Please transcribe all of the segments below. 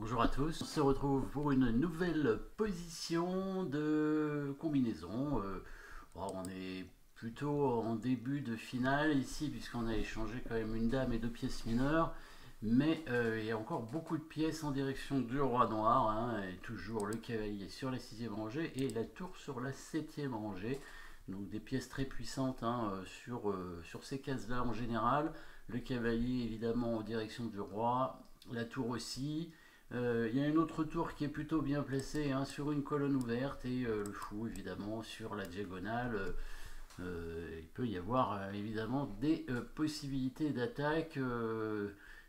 Bonjour à tous, on se retrouve pour une nouvelle position de combinaison. On est plutôt en début de finale ici puisqu'on a échangé quand même une dame et deux pièces mineures. Mais il y a encore beaucoup de pièces en direction du roi noir, hein, et toujours le cavalier sur la sixième rangée et la tour sur la septième rangée. Donc des pièces très puissantes, hein, sur ces cases-là en général. Le cavalier évidemment en direction du roi, la tour aussi. Il y a une autre tour qui est plutôt bien placée, hein, sur une colonne ouverte et le fou évidemment sur la diagonale. Il peut y avoir évidemment des possibilités d'attaque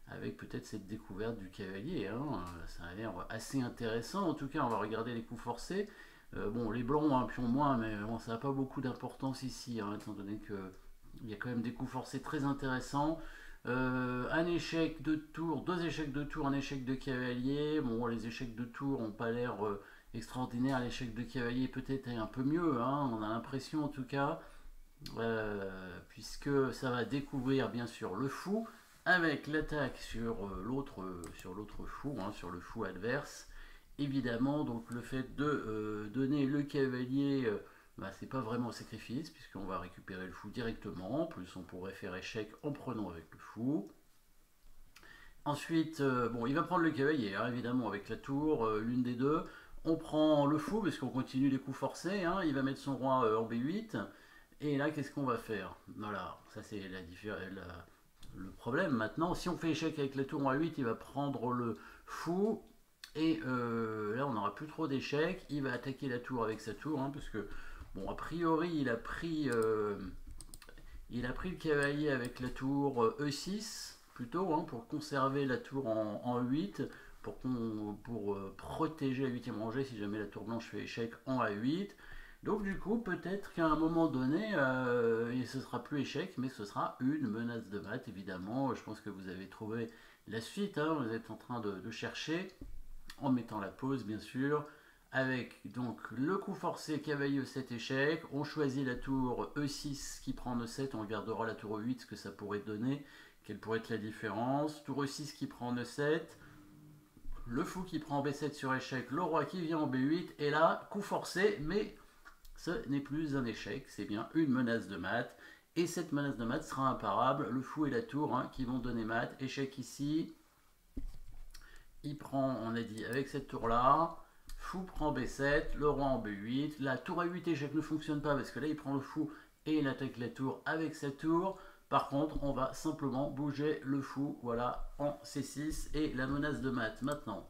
avec peut-être cette découverte du cavalier, hein. Ça a l'air assez intéressant. En tout cas, on va regarder les coups forcés. Bon, les blancs ont un pion moins, mais bon, ça n'a pas beaucoup d'importance ici, hein, étant donné qu'il y a quand même des coups forcés très intéressants. Un échec de tour, deux échecs de tour, un échec de cavalier. Bon, les échecs de tour n'ont pas l'air extraordinaires. L'échec de cavalier peut-être est un peu mieux, hein, on a l'impression en tout cas, puisque ça va découvrir bien sûr le fou avec l'attaque sur l'autre fou, hein, sur le fou adverse. Évidemment, donc le fait de donner le cavalier, c'est pas vraiment un sacrifice, puisqu'on va récupérer le fou directement. En plus, on pourrait faire échec en prenant avec le fou. Ensuite, bon, il va prendre le cavalier, hein, évidemment, avec la tour, l'une des deux. On prend le fou, parce qu'on continue les coups forcés, hein. Il va mettre son roi en B8. Et là, qu'est-ce qu'on va faire? Voilà, ça c'est le problème maintenant. Si on fait échec avec la tour en A8, il va prendre le fou. Et là, on n'aura plus trop d'échecs. Il va attaquer la tour avec sa tour, hein, parce que, bon, a priori, il a pris le cavalier avec la tour E6, plutôt, hein, pour conserver la tour en 8, pour protéger la 8ème rangée si jamais la tour blanche fait échec en A8. Donc du coup, peut-être qu'à un moment donné, ce sera plus échec, mais ce sera une menace de mat, évidemment. Je pense que vous avez trouvé la suite, hein, vous êtes en train de chercher en mettant la pause bien sûr, avec donc le coup forcé cavalier E7 échec. On choisit la tour E6 qui prend E7, on regardera la tour E8 ce que ça pourrait donner, quelle pourrait être la différence. Tour E6 qui prend E7, le fou qui prend B7 sur échec, le roi qui vient en B8, et là, coup forcé, mais ce n'est plus un échec, c'est bien une menace de mat, et cette menace de mat sera imparable. Le fou et la tour, hein, qui vont donner mat, échec ici, il prend, on a dit, avec cette tour-là, fou prend B7, le roi en B8, la tour A8 échec ne fonctionne pas parce que là il prend le fou et il attaque la tour avec sa tour. Par contre, on va simplement bouger le fou, voilà, en C6 et la menace de mat maintenant.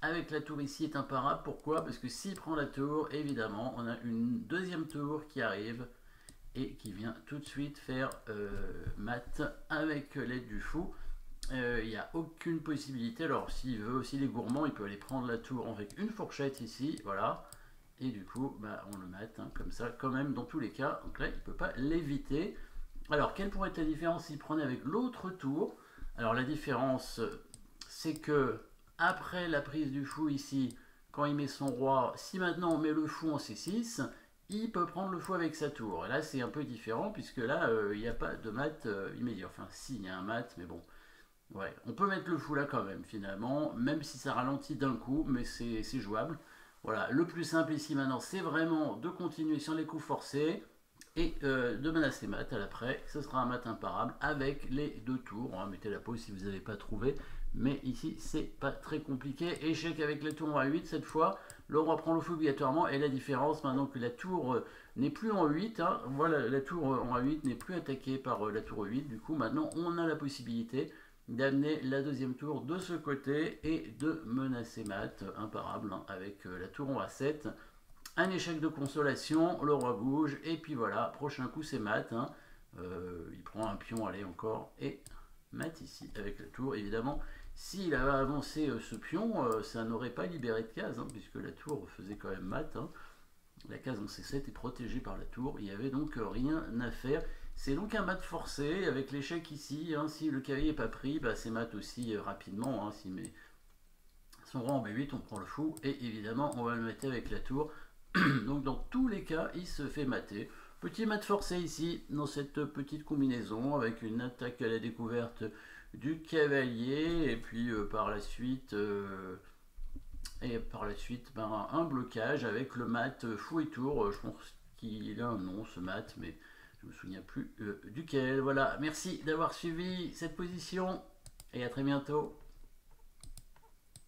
Avec la tour ici est imparable, pourquoi? Parce que s'il prend la tour, évidemment, on a une deuxième tour qui arrive et qui vient tout de suite faire mat avec l'aide du fou. Il n'y a aucune possibilité. Alors s'il veut aussi les gourmands, il peut aller prendre la tour avec une fourchette ici, voilà. Et du coup, on le mate, hein, comme ça, quand même, dans tous les cas. Donc là, il ne peut pas l'éviter. Alors, quelle pourrait être la différence s'il prenait avec l'autre tour? Alors la différence, c'est que après la prise du fou ici, quand il met son roi, si maintenant on met le fou en C6, il peut prendre le fou avec sa tour. Et là, c'est un peu différent, puisque là, il n'y a pas de mat immédiat. Enfin, si, il y a un mat, mais bon. Ouais, on peut mettre le fou là quand même, finalement, même si ça ralentit d'un coup, mais c'est jouable. Voilà, le plus simple ici maintenant, c'est vraiment de continuer sur les coups forcés et de menacer mat à l'après. Ce sera un mat imparable avec les deux tours. Mettez la pause si vous n'avez pas trouvé, mais ici, c'est pas très compliqué. Échec avec la tour en A8 cette fois. Le roi prend le fou obligatoirement, et la différence maintenant que la tour n'est plus en 8, hein, voilà, la tour en A8 n'est plus attaquée par la tour 8. Du coup, maintenant, on a la possibilité d'amener la deuxième tour de ce côté et de menacer mat imparable, hein, avec la tour en A7. Un échec de consolation, le roi bouge, et puis voilà, prochain coup c'est mat, hein. Il prend un pion, allez encore, et mat ici avec la tour. Évidemment, s'il avait avancé ce pion, ça n'aurait pas libéré de case, hein, puisque la tour faisait quand même mat, hein. La case en C7 est protégée par la tour, il n'y avait donc rien à faire. C'est donc un mat forcé avec l'échec ici, hein. Si le cavalier n'est pas pris, c'est mat aussi rapidement, hein. S'il met son roi en B8, on prend le fou, et évidemment on va le mettre avec la tour. Donc dans tous les cas, il se fait mater. Petit mat forcé ici, dans cette petite combinaison, avec une attaque à la découverte du cavalier, et puis par la suite... ben, un blocage avec le mat fou et tour. Je pense qu'il a un nom ce mat, mais je me souviens plus duquel. Voilà, merci d'avoir suivi cette position et à très bientôt.